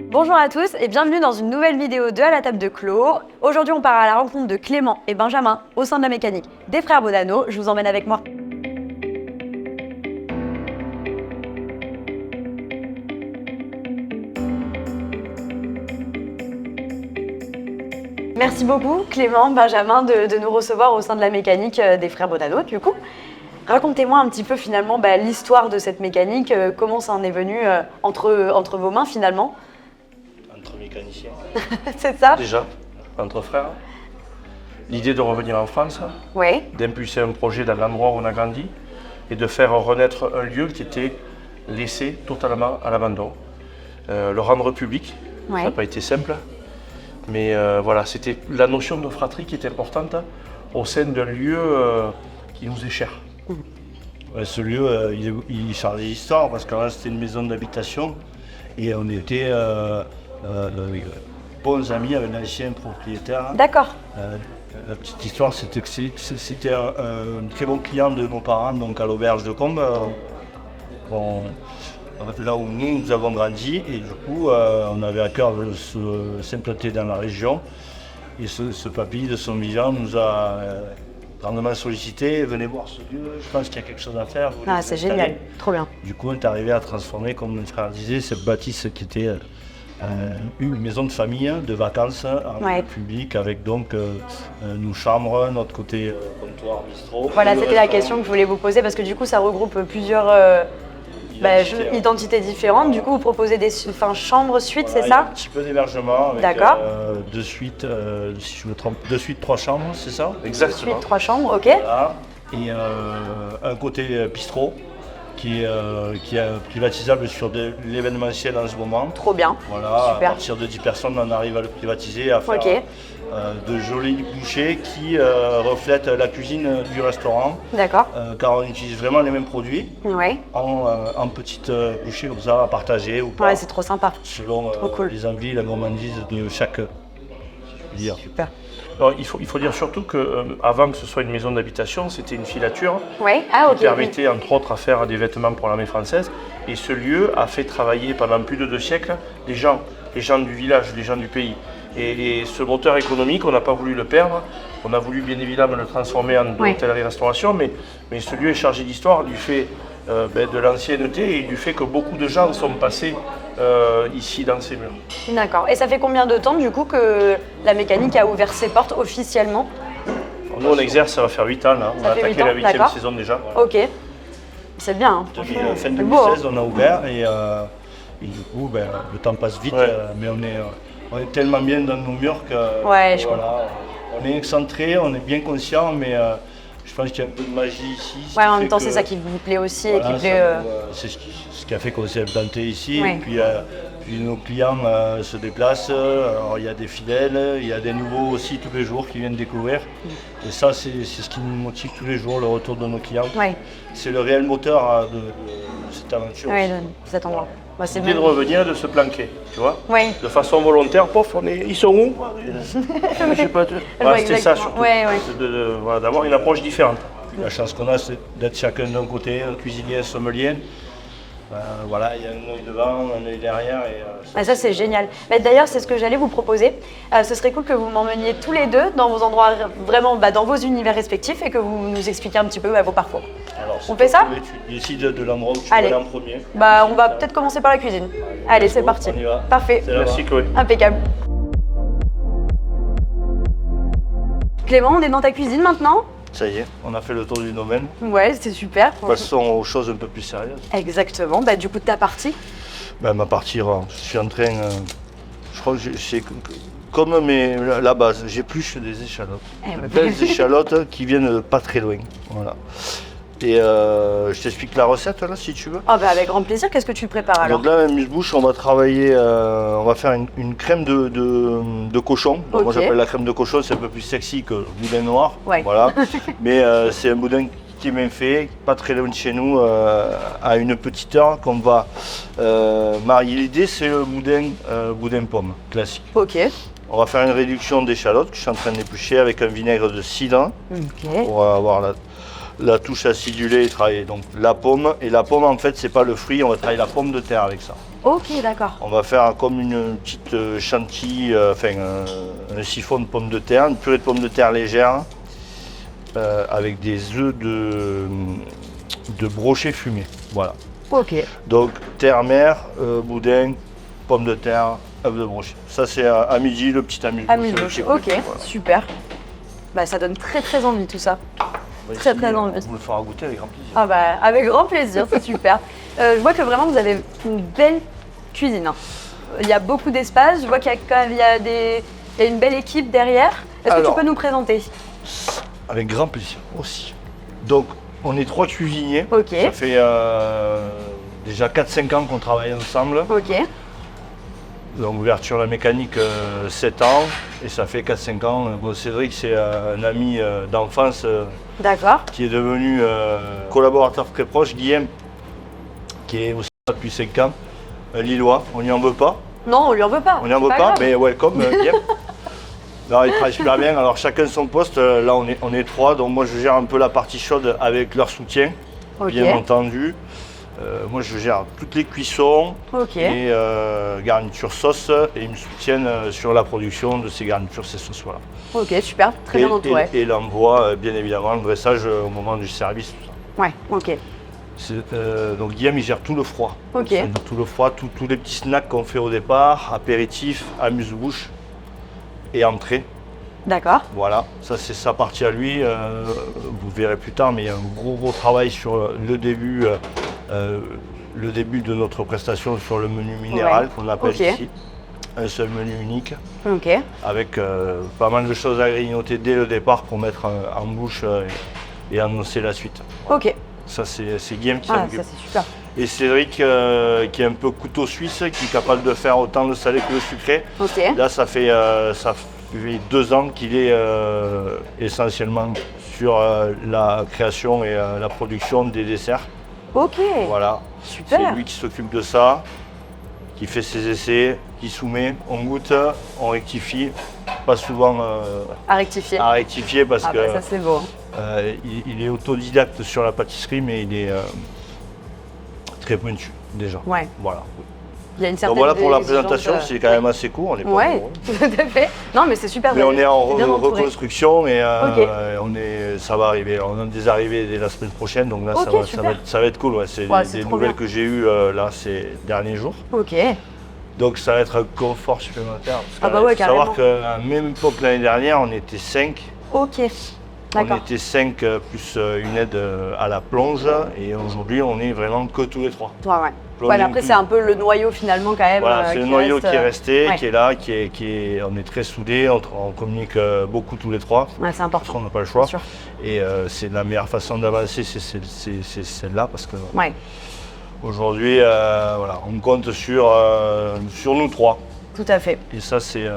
Bonjour à tous et bienvenue dans une nouvelle vidéo de À la table de Clos. Aujourd'hui on part à la rencontre de Clément et Benjamin au sein de la mécanique des frères Bodano. Je vous emmène avec moi. Merci beaucoup Clément, Benjamin de nous recevoir au sein de la mécanique des frères Bodano du coup. Racontez-moi un petit peu finalement l'histoire de cette mécanique, comment ça en est venu entre vos mains finalement. Entre mécaniciens. C'est ça? Déjà, entre frères. L'idée de revenir en France, Oui. d'impulser un projet dans l'endroit où on a grandi et de faire renaître un lieu qui était laissé totalement à l'abandon. Le rendre public, Ouais. ça n'a pas été simple, mais voilà, c'était la notion de fratrie qui était importante au sein d'un lieu qui nous est cher. Ouais, ce lieu, il chargeait d'histoire parce qu'avant c'était une maison d'habitation et on était bons amis avec l'ancien propriétaire. D'accord. La petite histoire, c'était que c'était un très bon client de nos parents, donc à l'auberge de Combe, là où nous avons grandi, et du coup, on avait à cœur de s'implanter dans la région. Et ce papy de son vivant nous a grandement sollicité, venez voir ce lieu, je pense qu'il y a quelque chose à faire. Vous voulez Ah, vous c'est installer. génial, trop bien. Du coup, on est arrivé à transformer, comme mon frère disait, cette bâtisse qui était une maison de famille, de vacances, en Ouais. public, avec donc nos chambres, notre côté comptoir, bistrot. Voilà, Le c'était la restaurant. question que je voulais vous poser parce que du coup, ça regroupe plusieurs identités différentes. Du coup, vous proposez des chambres, suites, Voilà, c'est il y a ça? un petit peu d'hébergement avec D'accord. deux suites, si je me trompe, deux suites, trois chambres, c'est ça? Exactement. Suite, 3 chambres, ok. Voilà. Et un côté bistrot qui est privatisable sur de l'événementiel en ce moment. Trop bien. Voilà, Super. à partir de 10 personnes, on arrive à le privatiser, à faire Ok. de jolis bouchées qui reflètent la cuisine du restaurant, D'accord. car on utilise vraiment les mêmes produits Ouais. en petites bouchées comme ça, à partager ou pas, Ouais, c'est trop sympa. selon Trop cool. les envies, la gourmandise de chaque, si je puis dire. Super. Alors, il faut dire surtout qu'avant que ce soit une maison d'habitation, c'était une filature Ouais. Ah, ok. qui permettait entre autres à faire des vêtements pour l'armée française. Et ce lieu a fait travailler pendant plus de 2 siècles les gens du village, les gens du pays. Et ce moteur économique, on n'a pas voulu le perdre. On a voulu bien évidemment le transformer en Ouais. hôtellerie-restauration, mais ce lieu est chargé d'histoire du fait de l'ancienneté et du fait que beaucoup de gens sont passés ici dans ces murs. D'accord. Et ça fait combien de temps du coup que la mécanique a ouvert ses portes officiellement? Nous, on exerce, ça va faire 8 ans là. On Ça a fait 8 attaqué ans, la 8e d'accord. saison déjà. Ok. C'est bien. Hein. Depuis Franchement, fin c'est beau, hein. 2016, on a ouvert et du coup, le temps passe vite, Ouais. mais on est tellement bien dans nos murs que Ouais, je on est excentré, on est bien conscient, mais je pense qu'il y a un peu de magie ici. ce Ouais, qui en fait même temps, que, c'est ça qui vous plaît aussi voilà, et qui ça plaît. c'est ce qui a fait qu'on s'est implanté ici. Ouais. Et puis nos clients se déplacent, alors il y a des fidèles, il y a des nouveaux aussi tous les jours qui viennent découvrir. Et ça, c'est ce qui nous motive tous les jours, le retour de nos clients. Ouais. C'est le réel moteur de cette aventure. Ouais, de cet endroit. Bah, c'est L'idée de bien. revenir et de se planquer, tu vois. Ouais. De façon volontaire, pof, ils sont où? Je sais pas. Voilà, c'était ça exactement. surtout. Ouais, ouais. C'est voilà, d'avoir une approche différente. La chance qu'on a, c'est d'être chacun d'un côté, un cuisinier, un sommelier. Voilà, il y a un œil devant, un œil derrière. Ah, ça, c'est génial. Bah, d'ailleurs, c'est ce que j'allais vous proposer. Ce serait cool que vous m'emmeniez tous les deux dans vos endroits, vraiment dans vos univers respectifs et que vous nous expliquiez un petit peu vos parcours. Alors, On fait ça? Tu décides de l'endroit où tu Allez. veux aller en premier. Bah, on va peut-être commencer par la cuisine. Allez, c'est go, parti. on y va. Parfait. C'est là-bas. Merci Chloé. Impeccable. Clément, on est dans ta cuisine maintenant? Ça y est, on a fait le tour du domaine. Ouais, c'est super. Passons aux choses un peu plus sérieuses. Exactement. Bah, du coup, ta partie. Ma partie, je suis en train. Je crois que c'est comme la base, j'épluche des échalotes. Eh ben, Belles échalotes qui viennent de pas très loin. Voilà. Et je t'explique la recette là si tu veux. Oh, bah, avec grand plaisir. Qu'est-ce que tu prépares alors? Donc là, amuse-bouche, on va travailler, on va faire une crème de cochon. Donc moi Ok. j'appelle la crème de cochon, c'est un peu plus sexy que le boudin noir. Ouais. Voilà. Mais c'est un boudin qui est bien fait, pas très loin de chez nous, à une petite heure qu'on va marier. L'idée c'est le boudin pomme classique. Ok. On va faire une réduction d'échalotes que je suis en train d'éplucher avec un vinaigre de cidre Ok. pour avoir la touche acidulée est travaillée. Donc la pomme, et la pomme en fait c'est pas le fruit, on va travailler la pomme de terre avec ça. Ok, d'accord. On va faire comme une petite chantilly, un siphon de pommes de terre, une purée de pommes de terre légère, avec des œufs de brochet fumé. Voilà. Ok. Donc terre-mer, boudin, pommes de terre, œufs de brochet. Ça c'est à midi, le petit amuse-bouche. Amuse-bouche, ok, Voilà. super. Bah, ça donne très envie tout ça. Très envie. On vous le fera goûter avec grand plaisir. Ah bah, avec grand plaisir, c'est super. Je vois que vraiment vous avez une belle cuisine. Hein. Il y a beaucoup d'espace, je vois qu'il y a quand même il y a une belle équipe derrière. Est-ce que tu peux nous présenter? Avec grand plaisir aussi. Donc on est 3 cuisiniers. Ok. Ça fait déjà 4-5 ans qu'on travaille ensemble. Ok. Donc ouverture la mécanique 7 ans et ça fait 4-5 ans. Bon, Cédric c'est un ami d'enfance D'accord. qui est devenu collaborateur très proche. Guillaume qui est aussi là depuis 5 ans. Lillois, on n'y en veut pas. Non, on lui en veut pas. On n'y en c'est veut pas, grave. mais welcome Guillaume. Non, il travaille super bien. Alors chacun son poste. Là on est 3, donc moi je gère un peu la partie chaude avec leur soutien, Ok. bien entendu. Moi je gère toutes les cuissons Ok. et garniture sauce et ils me soutiennent sur la production de ces garnitures, ces sauces. Voilà. Ok, super, très bien entouré. Et l'envoi, bien évidemment, le dressage au moment du service, tout ça. Ouais, ok. Donc Guillaume il gère tout le froid. Ok. C'est tout le froid, tous les petits snacks qu'on fait au départ, apéritifs, amuse-bouche et entrée. D'accord. Voilà, ça c'est sa partie à lui. Vous verrez plus tard, mais il y a un gros travail sur le début de notre prestation sur le menu minéral Ouais. qu'on appelle Ok. ici. Un seul menu unique, Ok. avec pas mal de choses à grignoter dès le départ pour mettre en bouche et annoncer la suite. Ok. Ça c'est Guillaume qui Ah, s'en occupe. ça c'est super. Et Cédric qui est un peu couteau suisse, qui est capable de faire autant le salé que le sucré. Ok. Là ça fait 2 ans qu'il est essentiellement sur la création et la production des desserts. Ok. Voilà. Super. C'est lui qui s'occupe de ça, qui fait ses essais, qui soumet, on goûte, on rectifie. Pas souvent À rectifier. à rectifier parce Ah que bah ça c'est beau. il est autodidacte sur la pâtisserie, mais il est très pointu déjà. Ouais. Voilà. Il y a une certaine Donc voilà pour la exigence, présentation, c'est quand même assez court, on est pas Ouais, heureux. tout à fait. Non mais c'est super. Mais on est en c'est bien entouré. reconstruction et Ok. ça va arriver. On a des arrivées dès la semaine prochaine, donc là Ok, ça va être cool. Ouais. C'est Ouais, c'est des trop nouvelles bien. que j'ai eues là ces derniers jours. Ok. Donc ça va être un confort supplémentaire. Parce Ah bah qu'il ouais, faut savoir carrément. qu'à la même époque l'année dernière, on était 5. Ok. On D'accord. était 5 plus une aide à la plonge et aujourd'hui on est vraiment que tous les 3. Ouais, ouais. Plonging Ouais, mais après tout. c'est un peu le noyau finalement quand même. Voilà, c'est le qui noyau reste, qui est resté, ouais. qui est là, on est très soudés, on communique beaucoup tous les 3. Ouais, c'est Parce important. qu'on n'a pas le choix. Bien sûr. Et c'est la meilleure façon d'avancer, c'est celle-là, parce que Ouais. aujourd'hui, voilà, on compte sur nous 3. Tout à fait. Et ça, c'est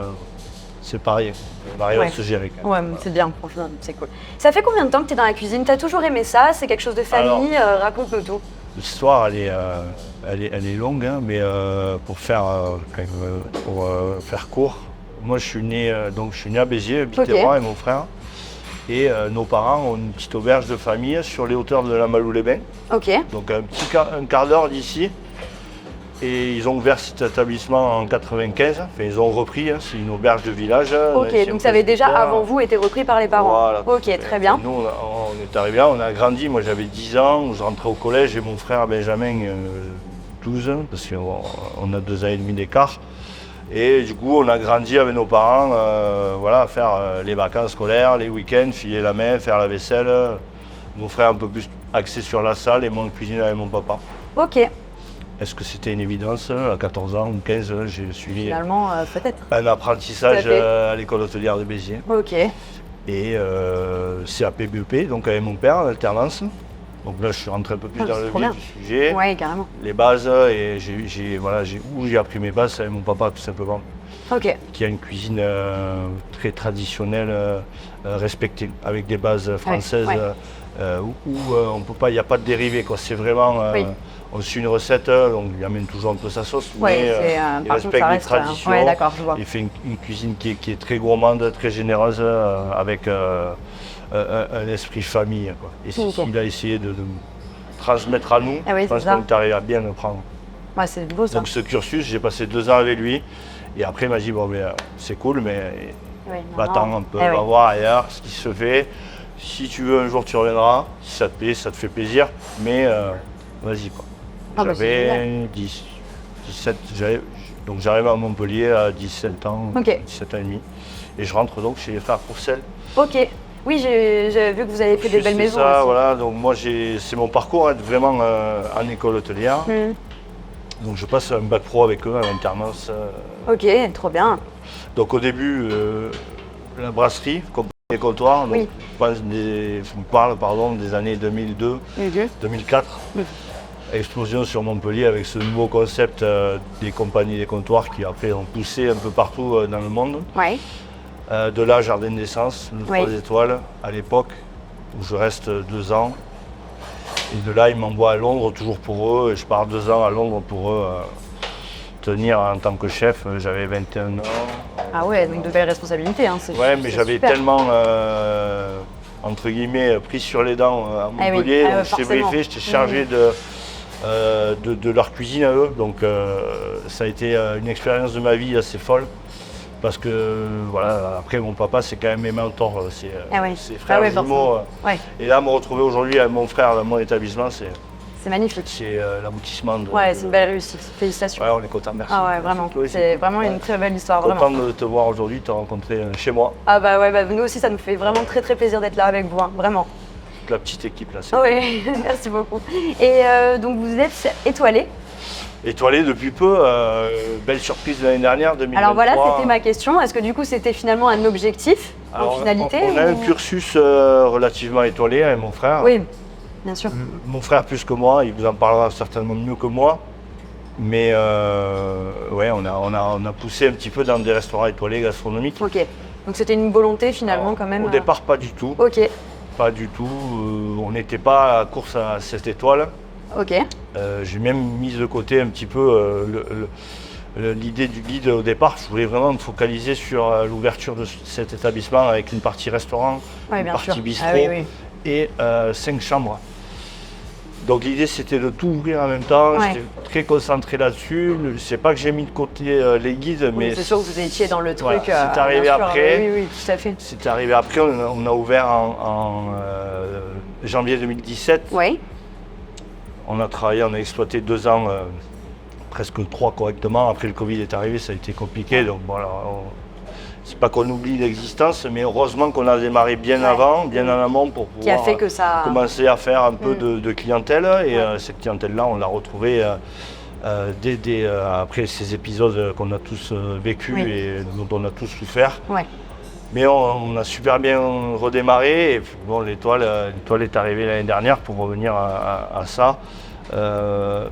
pareil. On arrive Ouais. à se gérer. Quand Ouais, même. c'est bien, franchement, c'est cool. Ça fait combien de temps que tu es dans la cuisine? T'as toujours aimé ça? C'est quelque chose de famille? Raconte-nous tout. L'histoire, elle est longue, hein, mais pour faire court, moi je suis né à Béziers, Biterrois et mon frère. Et nos parents ont une petite auberge de famille sur les hauteurs de la Malou-les-Bains. Ok. Donc un quart d'heure d'ici. Et ils ont ouvert cet établissement en 95. Enfin, ils ont repris, hein, c'est une auberge de village. Ok, donc ça avait déjà avant vous été repris par les parents. Voilà, tout à Ok, fait. très bien. Et nous, on est arrivés là, on a grandi. Moi, j'avais 10 ans, je rentrais au collège et mon frère Benjamin, 12, parce qu'on a 2 ans et demi d'écart. Et du coup, on a grandi avec nos parents, voilà, à faire les vacances scolaires, les week-ends, filer la main, faire la vaisselle. Mon frère un peu plus axé sur la salle et moi cuisiner avec mon papa. Ok, Est-ce que c'était une évidence? À 14 ans ou 15, j'ai suivi finalement, peut-être. un apprentissage Tout à fait. à l'école hôtelière de Béziers. Ok, Et CAP BEP, donc avec mon père en alternance. Donc là, je suis rentré un peu plus Ah, dans c'est le trop vif bien. du sujet. ouais, carrément. Les bases, et j'ai appris mes bases avec mon papa tout simplement, Ok, qui a une cuisine très traditionnelle, respectée, avec des bases françaises ouais. où on peut pas, il n'y a pas de dérivés, quoi. C'est vraiment, Oui. On suit une recette, donc il amène toujours un peu sa sauce, Ouais, mais par il contre, respecte ça les reste, traditions. ouais, d'accord, je vois. Il fait une cuisine qui est très gourmande, très généreuse, avec un esprit famille, quoi. Et c'est ce qu'il a essayé de transmettre à nous. Ah oui, Je pense c'est ça. qu'on est arrivé à bien le prendre. Ouais, c'est beau ça. Donc ce cursus, j'ai passé 2 ans avec lui. Et après, il m'a dit, bon, mais, c'est cool, mais Oui, va-t'en un peu, Eh va oui. voir ailleurs ce qui se fait. Si tu veux, un jour, tu reviendras. Si ça te plaît, ça te fait plaisir. Mais vas-y, quoi. Ah bah, c'est J'avais 17, donc j'arrive à Montpellier à 17 ans, Ok. 17 ans et demi. Et je rentre donc chez les frères Courcelles. Ok. Oui, j'ai vu que vous avez fait des belles C'est maisons ça, aussi. voilà. Donc moi, c'est mon parcours, vraiment en école hôtelière. Hmm. Donc je passe un bac pro avec eux à l'alternance. Ok, trop bien. Donc au début, la brasserie, compagnie des comptoirs. Donc, Oui. on parle des années 2002, 2004. Explosion sur Montpellier avec ce nouveau concept des compagnies des comptoirs qui après ont poussé un peu partout dans le monde. Ouais. De là, Jardin d'essence, le 3 Oui. étoiles à l'époque, où je reste 2 ans. Et de là, ils m'envoient à Londres, toujours pour eux. Et je pars 2 ans à Londres pour eux, tenir en tant que chef. J'avais 21 ans. Ah ouais, donc de belles responsabilités. Hein. Ouais, mais c'est j'avais super. tellement, entre guillemets, pris sur les dents à Ah oui, Montpellier. ah ouais, Donc j'étais forcément. briefé, j'étais chargé de leur cuisine à eux. Donc ça a été une expérience de ma vie assez folle. Parce que voilà, après mon papa c'est quand même mes mentors, Ah ouais. ses frères Ah ouais, jumeaux. forcément. Ouais, Et là me retrouver aujourd'hui avec mon frère dans mon établissement, c'est magnifique. c'est l'aboutissement de. Ouais, c'est une belle réussite. Félicitations. Ouais, on est content, merci. Ah ouais, vraiment. Toi aussi. C'est vraiment une très belle histoire, vraiment. Content de te voir aujourd'hui, de te rencontrer chez moi. Ah bah ouais, bah, nous aussi, ça nous fait vraiment très très plaisir d'être là avec vous, hein, vraiment. Toute la petite équipe là. Ah ouais, merci beaucoup. Et donc vous êtes étoilé. Étoilé depuis peu, belle surprise l'année dernière, 2023. Alors voilà, c'était ma question. Est-ce que du coup c'était finalement un objectif en Alors, finalité on a un ou- cursus relativement étoilé avec mon frère. Oui, bien sûr. Mon frère plus que moi, il vous en parlera certainement mieux que moi. Mais ouais, on a poussé un petit peu dans des restaurants étoilés gastronomiques. Ok. Donc c'était une volonté finalement Alors, quand même. Au départ, pas du tout. Ok, Pas du tout. On n'était pas à course à cette étoile. ok. J'ai même mis de côté un petit peu l'idée du guide au départ. Je voulais vraiment me focaliser sur l'ouverture de cet établissement avec une partie restaurant, Oui, une bien partie sûr. bistrot Ah oui, oui. et 5 chambres. Donc l'idée c'était de tout ouvrir en même temps. Ouais. J'étais très concentré là-dessus. C'est pas que j'ai mis de côté les guides, mais Oui, c'est sûr que vous étiez dans le truc. voilà, c'est bien arrivé sûr. après. Oui, oui, tout à fait. c'est arrivé après. On a ouvert en janvier 2017. Oui, On a travaillé, on a exploité 2 ans, presque 3 correctement. Après le Covid est arrivé, ça a été compliqué. Donc voilà, c'est pas qu'on oublie l'existence, mais heureusement qu'on a démarré bien Ouais. avant, bien en amont pour pouvoir qui a fait que ça. commencer à faire un peu de clientèle. Et cette clientèle-là, on l'a retrouvée après ces épisodes qu'on a tous vécus Oui. et dont on a tous souffert. Ouais. Mais on a super bien redémarré. Et puis, bon, l'étoile est arrivée l'année dernière pour revenir à ça.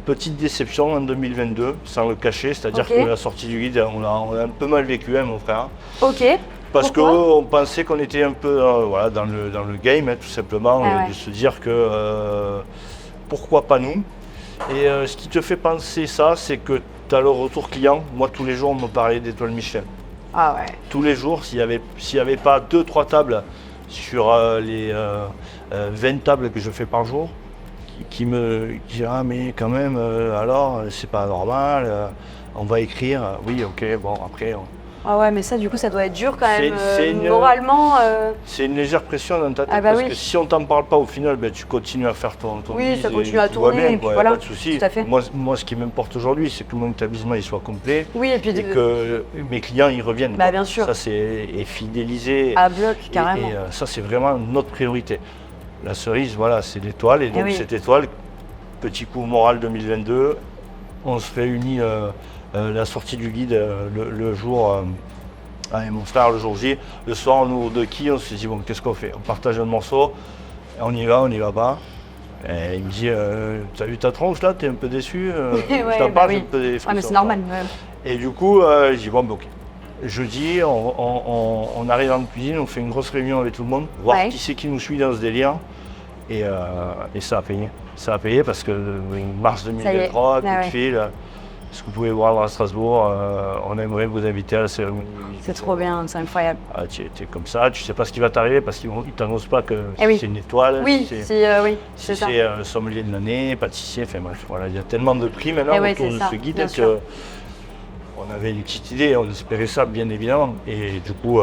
Petite déception en 2022, sans le cacher, c'est-à-dire Ok. que la sortie du guide, on a un peu mal vécu, hein, mon frère. Ok. Parce Pourquoi qu'on pensait qu'on était un peu voilà, dans le game, hein, tout simplement, Ah ouais. de se dire que pourquoi pas nous. Et ce qui te fait penser ça, c'est que tu as le retour client. Moi, tous les jours, on me parlait d'étoile Michelin. Ah ouais. Tous les jours, s'il y avait pas 2-3 tables sur les 20 tables que je fais par jour, qui me disent ah mais quand même alors c'est pas normal, on va écrire, oui ok bon après Ah ouais, mais ça, du coup, ça doit être dur quand même, C'est une- moralement. c'est une légère pression dans ta tête Ah bah parce oui. que si on t'en parle pas au final, ben, tu continues à faire ton Oui, business ça et continue à tout va tourner, bien, et puis quoi, y a voilà, pas de souci. tout à fait. Moi ce qui m'importe aujourd'hui, c'est que mon établissement il soit complet Oui, et puis et que mes clients ils reviennent. Bah, quoi. bien sûr. Ça c'est et fidélisé. à bloc, Et- carrément. Et, ça, c'est vraiment notre priorité. La cerise, voilà, c'est l'étoile. Et donc, oui. cette étoile, petit coup moral 2022, on se réunit la sortie du guide le jour, avec mon frère le jour J. Le soir, on ouvre de qui, on se dit, bon, qu'est-ce qu'on fait? On partage un morceau, et on y va pas. Et il me dit, t'as vu ta tronche là, t'es un peu déçu? Ouais, Je t'en bah parle, oui. j'ai un peu des Ouais, mais frissons, c'est normal. quoi. Ouais. Et du coup, je dis bon, ben, ok. Jeudi, on arrive dans la cuisine, on fait une grosse réunion avec tout le monde, voir Ouais. qui c'est qui nous suit dans ce délire. Et ça a payé. ça a payé parce que mars 2023, coup de fil, est-ce que vous pouvez voir à Strasbourg, on aimerait vous inviter à la cérémonie. C'est trop bien, c'est incroyable. Ah, tu es comme ça, tu sais pas ce qui va t'arriver parce qu'ils ne t'annoncent pas que c'est une étoile. Oui, si c'est ça. c'est sommelier de l'année, pâtissier, enfin bref, voilà, il y a tellement de prix maintenant autour de ce guide que on avait une petite idée, on espérait ça bien évidemment. Et du coup,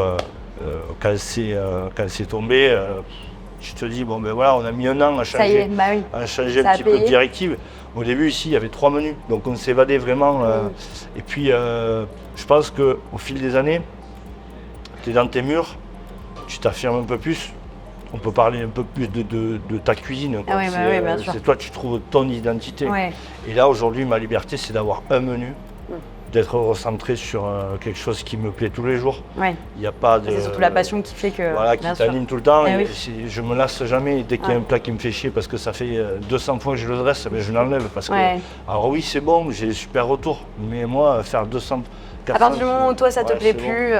quand c'est tombé, je te dis, bon ben voilà, on a mis un an à changer, à changer un petit peu de directive. Au début, ici, il y avait 3 menus, donc on s'évadait vraiment. Et puis, je pense qu'au fil des années, tu es dans tes murs, tu t'affirmes un peu plus. On peut parler un peu plus de ta cuisine. C'est toi, tu trouves ton identité. Ouais. Et là, aujourd'hui, ma liberté, c'est d'avoir un menu, d'être recentré sur quelque chose qui me plaît tous les jours. Ouais. Il n'y a pas de... C'est surtout la passion qui fait que... Voilà, qui t'anime tout le temps. Et je ne me lasse jamais. Dès qu'il y a un plat qui me fait chier parce que ça fait 200 fois que je le dresse, ben je l'enlève. Parce que, alors oui, c'est bon, j'ai des super retours. Mais moi, faire 200... 400, à partir du moment où toi, ça te plaît plus...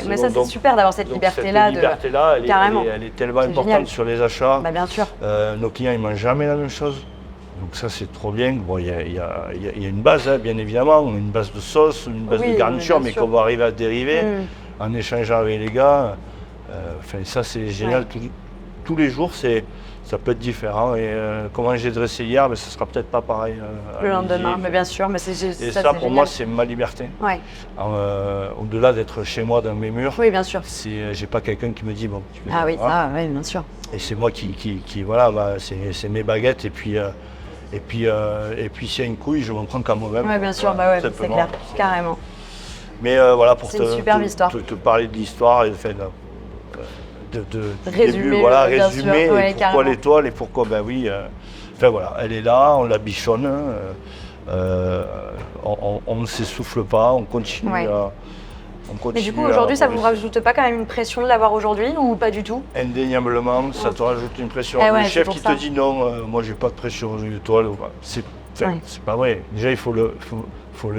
mais ça, c'est super d'avoir cette liberté-là. Cette liberté-là, elle est tellement importante sur les achats. Bien sûr. Nos clients, ils ne mangent jamais la même chose. Donc ça, c'est trop bien. Bon, il y a une base, bien évidemment, une base de sauce, une base de garniture, mais qu'on va arriver à dériver en échangeant avec les gars. Ça, c'est génial. Tous les jours, ça peut être différent. Et comment j'ai dressé hier, ce ne sera peut-être pas pareil. Le lendemain, mais bien sûr. Mais et ça, pour moi, c'est ma liberté. Ouais. Au-delà d'être chez moi dans mes murs, oui, bien sûr. J'ai pas quelqu'un qui me dit, bon, tu oui, ça, oui, bien sûr. Et c'est moi qui voilà, c'est mes baguettes. Et puis s'il y a une couille, je m'en prends qu'à moi-même. Oui, bien sûr, c'est clair, carrément. Mais voilà, pour te parler de l'histoire et de résumer, résumer pourquoi l'étoile et pourquoi, voilà, elle est là, on la bichonne, on ne s'essouffle pas, on continue à... Mais du coup, aujourd'hui, ça ne vous rajoute pas quand même une pression de l'avoir aujourd'hui ou pas du tout? Indéniablement, ça te rajoute une pression. Le chef qui te dit non, moi j'ai pas de pression, j'ai une étoile, c'est pas vrai. Déjà, il faut le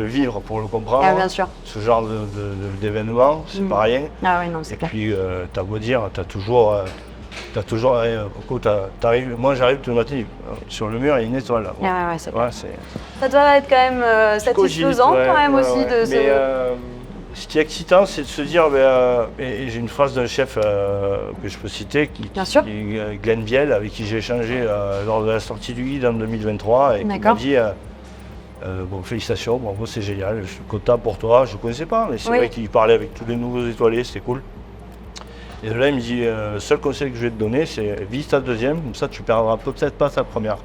vivre pour le comprendre. Bien sûr. Ce genre d'événement, c'est pas rien. C'est clair. Et puis, t'as beau dire, moi j'arrive tout le matin, sur le mur il y a une étoile là. C'est clair. Ça doit être quand même satisfaisant quand même aussi de se... Ce qui est excitant, c'est de se dire, et j'ai une phrase d'un chef que je peux citer, qui est Glenn Viel, avec qui j'ai échangé lors de la sortie du guide en 2023, et qui m'a dit, félicitations, bravo, c'est génial, je suis content pour toi, je ne connaissais pas, mais c'est vrai qu'il parlait avec tous les nouveaux étoilés, c'était cool. Et de là, il me dit, le seul conseil que je vais te donner, c'est vise ta deuxième, comme ça tu ne perdras peut-être pas ta première.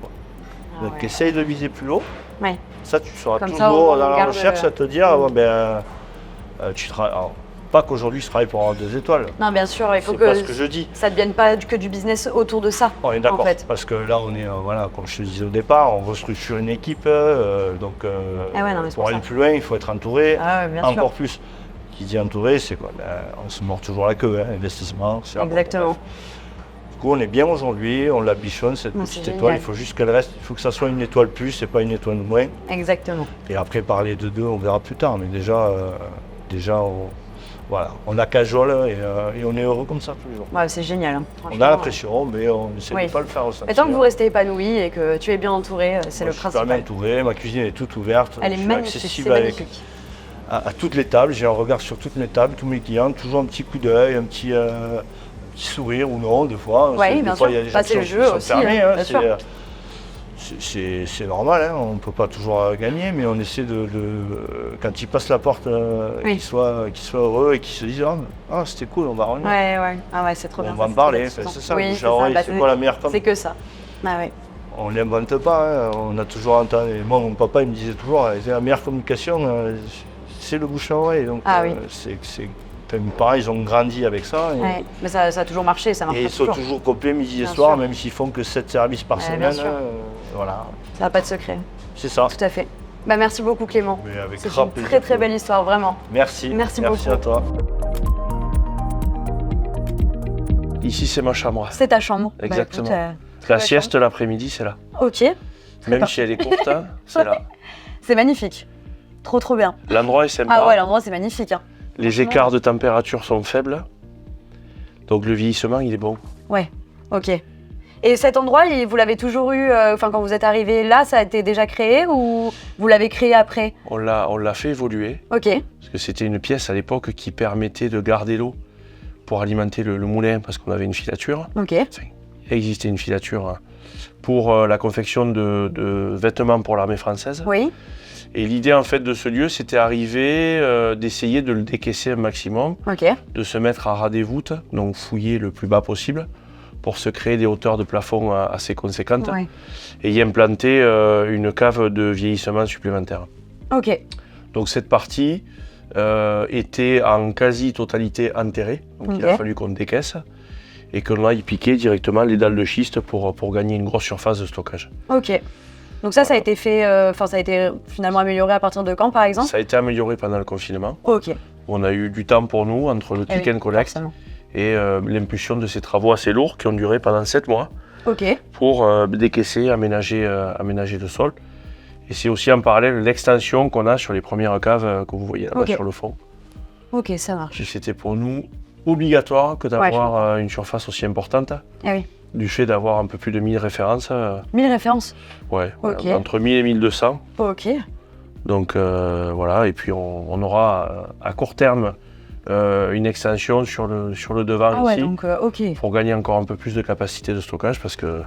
Donc essaye de viser plus haut, ça tu seras comme toujours dans la recherche à te dire, alors, pas qu'aujourd'hui je travaille pour avoir 2 étoiles. Non, bien sûr, il faut que je dis. Ça ne devienne pas que du business autour de ça. On est d'accord, parce que là on est, comme je te disais au départ, on restructure une équipe, pour aller plus loin, il faut être entouré, encore plus. Qui dit entouré, c'est quoi? On se mord toujours la queue, investissement. Exactement. Du coup, on est bien aujourd'hui, on la bichonne, cette petite étoile, il faut juste qu'elle reste, il faut que ça soit une étoile plus et pas une étoile de moins. Exactement. Et après, parler de 2, on verra plus tard, mais déjà on a cajole et on est heureux comme ça tous les jours. C'est génial. On a la pression, mais on essaie de ne pas le faire ressentir. Mais tant que vous restez épanoui et que tu es bien entouré, c'est le principal. Je suis bien entouré, ma cuisine est toute ouverte. Elle est magnifique, accessible à toutes les tables, j'ai un regard sur toutes mes tables, tous mes clients, toujours un petit coup d'œil, un petit sourire ou non, des fois. Oui, bien sûr, passer le jeu aussi, bien sûr. C'est normal, on ne peut pas toujours gagner, mais on essaie quand ils passent la porte, qu'ils soient heureux et qu'ils se disent c'était cool, on va revenir. C'est trop bien. On va en parler, c'est ça. C'est quoi la meilleure com? C'est que ça. On ne l'invente pas, on a toujours entendu. Moi, mon papa, il me disait toujours, la meilleure communication, c'est le bouche à oreille. Donc, pareil, ils ont grandi avec ça. Mais ça a toujours marché, ça marche toujours. Et ils sont toujours complets midi et soir, même s'ils font que 7 services par semaine. Voilà. Ça n'a pas de secret. C'est ça. Tout à fait. Merci beaucoup Clément. C'est une très très belle histoire, vraiment. Merci. Merci beaucoup. Merci à toi. Ici, c'est ma chambre. C'est ta chambre. Exactement. La sieste l'après-midi, c'est là. Ok. Même si elle est courte, c'est là. C'est magnifique. Trop trop bien. L'endroit est sympa. L'endroit c'est magnifique. Les écarts de température sont faibles. Donc le vieillissement, il est bon. Ouais, ok. Et cet endroit, vous l'avez toujours eu, quand vous êtes arrivé là, ça a été déjà créé ou vous l'avez créé après? On l'a fait évoluer, Ok, parce que c'était une pièce à l'époque qui permettait de garder l'eau pour alimenter le moulin, parce qu'on avait une filature. ok, Il existait une filature pour la confection de vêtements pour l'armée française. oui, Et l'idée en fait de ce lieu, c'était d'essayer de le décaisser un maximum, ok, de se mettre à ras des voûtes, donc fouiller le plus bas possible, pour se créer des hauteurs de plafond assez conséquentes, ouais. et y implanter une cave de vieillissement supplémentaire. Ok, Donc cette partie était en quasi-totalité enterrée, donc il a Ok. fallu qu'on décaisse, et qu'on aille piquer directement les dalles de schiste pour gagner une grosse surface de stockage. ok. Donc ça a été fait, ça a été finalement amélioré à partir de quand, par exemple? Ça a été amélioré pendant le confinement. Ok. On a eu du temps pour nous entre le click and collect Forcément. et l'impulsion de ces travaux assez lourds qui ont duré pendant 7 mois Ok, pour décaisser, aménager le sol. Et c'est aussi en parallèle l'extension qu'on a sur les premières caves que vous voyez là-bas Ok. sur le fond. ok, ça marche. Et c'était pour nous obligatoire que d'avoir une surface aussi importante, Ah oui, du fait d'avoir un peu plus de 1000 références. 1000 références. Ouais, Ok. entre 1000 et 1200. Ok, Donc voilà, et puis on aura à court terme une extension sur le devant ah ouais, ici, donc ok. pour gagner encore un peu plus de capacité de stockage, parce que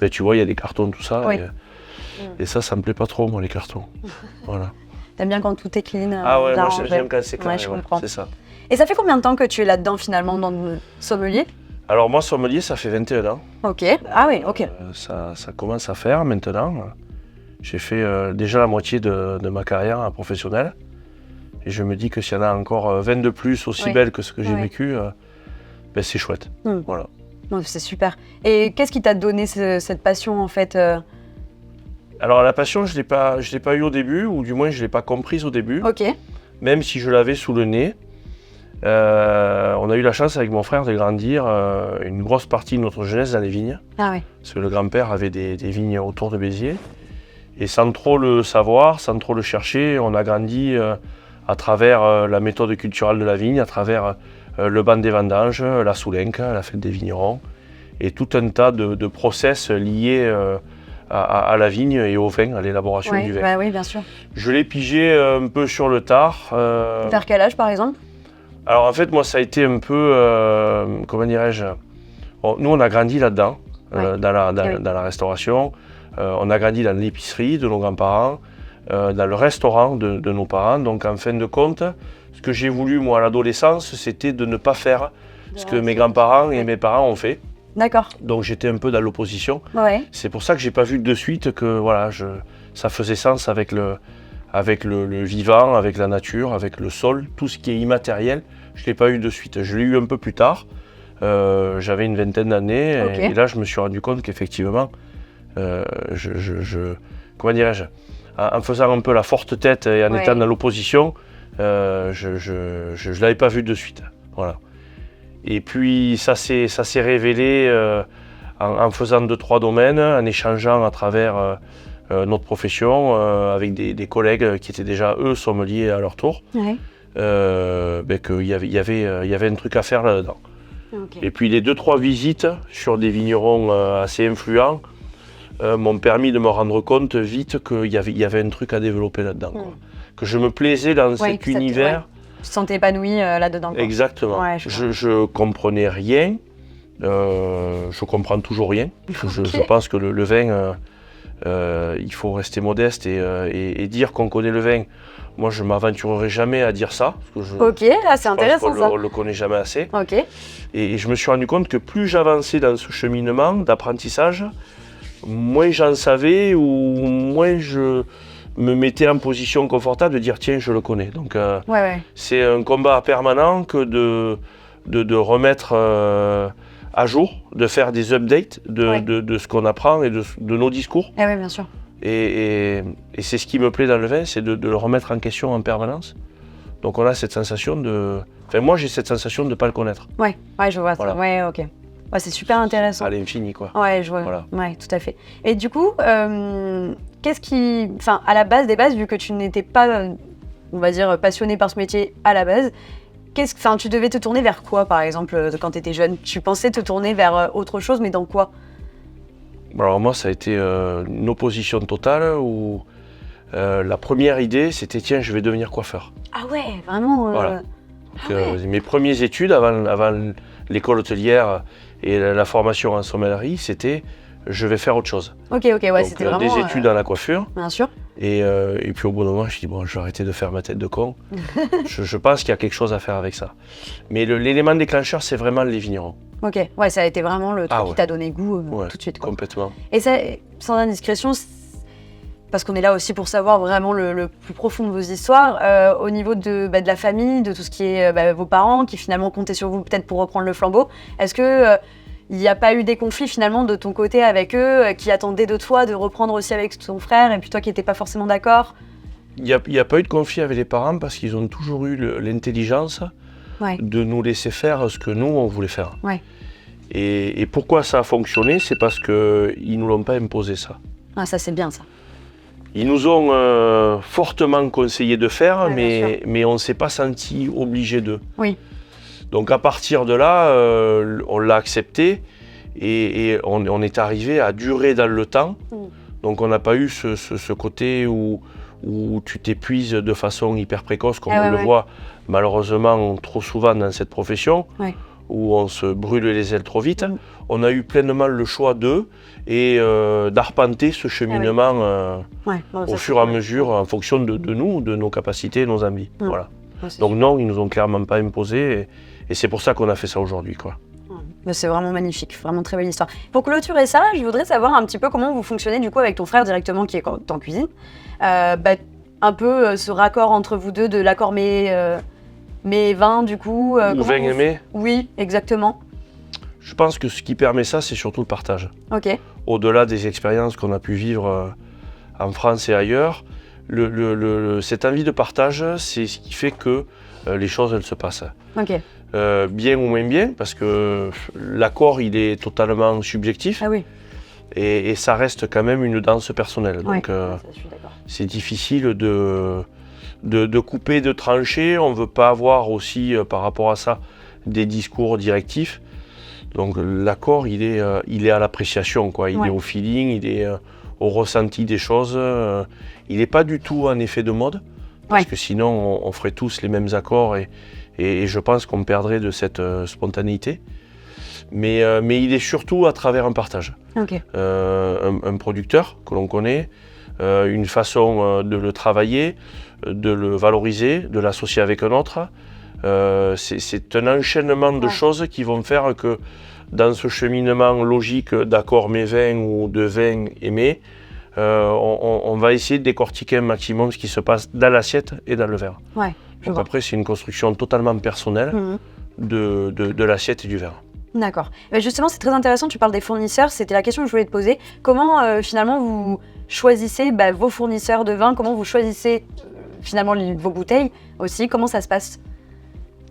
tu vois, il y a des cartons, tout ça, Oui. et ça me plaît pas trop, moi, les cartons. Voilà. T'aimes bien quand tout est clean, Ah ouais, bien moi rangé. j'aime quand c'est carré, Ouais, je comprends. c'est ça. Et ça fait combien de temps que tu es là-dedans finalement dans le sommelier? Alors moi, sommelier, ça fait 21 ans. Ok, ah oui, ok. Ça commence à faire maintenant. J'ai fait déjà la moitié de ma carrière professionnelle. Et je me dis que s'il y en a encore 20 de plus aussi Oui. belles que ce que j'ai Oui. vécu, c'est chouette. Hmm. Voilà. Non, c'est super. Et qu'est-ce qui t'a donné cette passion en fait Alors la passion, je l'ai pas eu au début, ou du moins je ne l'ai pas comprise au début, Ok, même si je l'avais sous le nez. On a eu la chance avec mon frère de grandir une grosse partie de notre jeunesse dans les vignes, ah oui, parce que le grand-père avait des vignes autour de Béziers. Et sans trop le savoir, sans trop le chercher, on a grandi à travers la méthode culturelle de la vigne, à travers le banc des vendanges, la soulenque, la fête des vignerons, et tout un tas de process liés à la vigne et au vin, à l'élaboration ouais, du vin. bah oui, bien sûr. Je l'ai pigé un peu sur le tard. Vers quel âge par exemple? Alors en fait, moi, ça a été un peu, comment dirais-je, nous on a grandi là-dedans, Ouais. dans Oui. la restauration. On a grandi dans l'épicerie de nos grands-parents, dans le restaurant de nos parents. Donc en fin de compte, ce que j'ai voulu moi à l'adolescence, c'était de ne pas faire ce que mes grands-parents et mes parents ont fait. D'accord, Donc j'étais un peu dans l'opposition. ouais, C'est pour ça que j'ai pas vu de suite que voilà, ça faisait sens avec le vivant, avec la nature, avec le sol, tout ce qui est immatériel. Je l'ai pas eu de suite. Je l'ai eu un peu plus tard. J'avais une vingtaine d'années, Ok. et là je me suis rendu compte qu'effectivement, comment dirais-je, en faisant un peu la forte tête et en Ouais. étant dans l'opposition, je l'avais pas vu de suite. Voilà. Et puis ça s'est révélé en faisant 2-3 domaines, en échangeant à travers notre profession avec des collègues qui étaient déjà eux sommeliers à leur tour, ouais. qu'il y avait un truc à faire là-dedans. Ok. Et puis les 2-3 visites sur des vignerons assez influents m'ont permis de me rendre compte vite qu'il y avait un truc à développer là-dedans. Quoi. Que je me plaisais dans cet que ça te- univers. ouais. Tu te sentais épanoui là-dedans. quoi. Exactement. Ouais, je comprenais rien. Je comprends toujours rien. Je pense que le vin, il faut rester modeste et dire qu'on connaît le vin. Moi, je ne m'aventurerai jamais à dire ça. Parce que Ok, ah, c'est je pense intéressant qu'on ça. le connaît jamais assez. Ok, Et je me suis rendu compte que plus j'avançais dans ce cheminement d'apprentissage, moins j'en savais ou moins je me mettais en position confortable de dire tiens, je le connais. Donc ouais. c'est un combat permanent que de remettre à jour, de faire des updates de ce qu'on apprend et de nos discours. Ah ouais, bien sûr. Et c'est ce qui me plaît dans le vin, c'est de le remettre en question en permanence. Donc on a cette sensation de... Enfin moi j'ai cette sensation de ne pas le connaître. Ouais, je vois ça. Voilà. Ouais, ok. Ouais, c'est super intéressant. À l'infini quoi. Ouais, je vois. Voilà. Ouais, tout à fait. Et du coup, qu'est-ce qui... Enfin, à la base des bases, vu que tu n'étais pas, on va dire, passionné par ce métier à la base, tu devais te tourner vers quoi, par exemple, quand tu étais jeune? Tu pensais te tourner vers autre chose, mais dans quoi? Alors moi, ça a été une opposition totale où la première idée, c'était tiens, je vais devenir coiffeur. Ah ouais, vraiment. Voilà. Donc, mes premières études avant l'école hôtelière et la formation en sommellerie, c'était je vais faire autre chose. Ok, ouais, Donc, c'était vraiment. des études dans la coiffure. Bien sûr. Et puis au bout d'un moment, je dis bon, je vais arrêter de faire ma tête de con. je pense qu'il y a quelque chose à faire avec ça. Mais l'élément déclencheur, c'est vraiment les vignerons. Ok, ouais, ça a été vraiment le truc ouais. qui t'a donné goût Ouais, tout de suite, quoi. complètement. Et ça, sans indiscrétion, parce qu'on est là aussi pour savoir vraiment le plus profond de vos histoires, au niveau de la famille, de tout ce qui est vos parents, qui finalement comptaient sur vous peut-être pour reprendre le flambeau, est-ce que il n'y a pas eu des conflits finalement de ton côté avec eux, qui attendaient de toi de reprendre aussi avec ton frère, et puis toi qui n'étais pas forcément d'accord? Il n'y a pas eu de conflit avec les parents parce qu'ils ont toujours eu l'intelligence de nous laisser faire ce que nous, on voulait faire. Ouais. Et pourquoi ça a fonctionné? C'est parce qu'ils ne nous l'ont pas imposé, ça. Ah, ça c'est bien ça. Ils nous ont fortement conseillé de faire, Ouais, mais on ne s'est pas senti obligé d'eux. Oui. Donc à partir de là, on l'a accepté et on est arrivé à durer dans le temps. Donc on n'a pas eu ce côté où tu t'épuises de façon hyper précoce, comme on le voit malheureusement trop souvent dans cette profession, où on se brûle les ailes trop vite. On a eu pleinement le choix d'eux et d'arpenter ce cheminement au fur et à mesure, en fonction de nous, de nos capacités, de nos envies. Voilà. Donc non, ils nous ont clairement pas imposé et c'est pour ça qu'on a fait ça aujourd'hui, quoi. C'est vraiment magnifique, vraiment très belle histoire. Pour clôturer ça, je voudrais savoir un petit peu comment vous fonctionnez du coup avec ton frère directement qui est en cuisine. Un peu ce raccord entre vous deux de l'accord mais vin du coup. Ou vin et mets ? Oui, exactement. Je pense que ce qui permet ça, c'est surtout le partage. Ok. Au-delà des expériences qu'on a pu vivre en France et ailleurs, cette envie de partage, c'est ce qui fait que les choses, elles se passent. Ok. Bien ou moins bien, parce que l'accord, il est totalement subjectif. Ah oui. Et ça reste quand même une danse personnelle. Donc, je suis d'accord. c'est difficile de couper, de trancher. On ne veut pas avoir aussi, par rapport à ça, des discours directifs. Donc l'accord, il est à l'appréciation, quoi. Il est au feeling, il est au ressenti des choses. Il n'est pas du tout en effet de mode, parce que sinon on ferait tous les mêmes accords et je pense qu'on perdrait de cette spontanéité. Mais il est surtout à travers un partage. Okay. Un producteur que l'on connaît, une façon de le travailler, de le valoriser, de l'associer avec un autre. C'est un enchaînement de choses qui vont faire que dans ce cheminement logique d'accord mais vin ou de vin aimé, on va essayer de décortiquer un maximum ce qui se passe dans l'assiette et dans le verre. Ouais, donc après, c'est une construction totalement personnelle de l'assiette et du verre. D'accord. Mais justement, c'est très intéressant, tu parles des fournisseurs, c'était la question que je voulais te poser. Comment finalement vous choisissez vos fournisseurs de vin, comment vous choisissez finalement vos bouteilles aussi, comment ça se passe?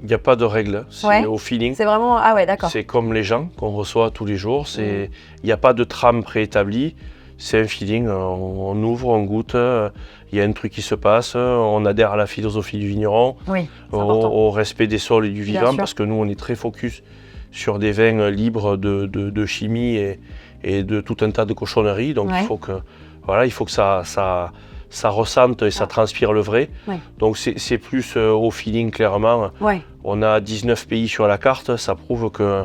Il n'y a pas de règle, c'est au feeling. C'est vraiment, ah ouais, d'accord. C'est comme les gens qu'on reçoit tous les jours, il n'y a pas de trame préétablie, c'est un feeling, on ouvre, on goûte, il y a un truc qui se passe, on adhère à la philosophie du vigneron, au respect des sols et du vivant, parce que nous on est très focus sur des vins libres de chimie et de tout un tas de cochonneries, donc il faut que ça ressente et ça transpire le vrai. Donc c'est plus au feeling clairement. On a 19 pays sur la carte, ça prouve que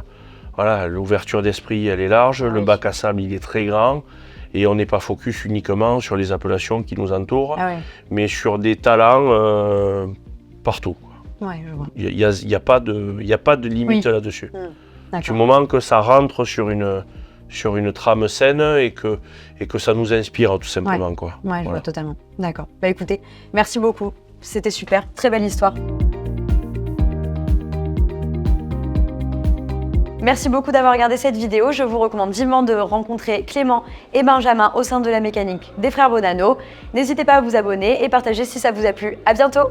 l'ouverture d'esprit elle est large, le bac à sable il est très grand et on n'est pas focus uniquement sur les appellations qui nous entourent, mais sur des talents partout. Il n'y a pas de limite là-dessus. Du moment que ça rentre sur une trame saine et que ça nous inspire tout simplement. Je vois totalement. D'accord. Écoutez, merci beaucoup. C'était super. Très belle histoire. Merci beaucoup d'avoir regardé cette vidéo. Je vous recommande vivement de rencontrer Clément et Benjamin au sein de la mécanique des frères Bonanno. N'hésitez pas à vous abonner et partager si ça vous a plu. À bientôt.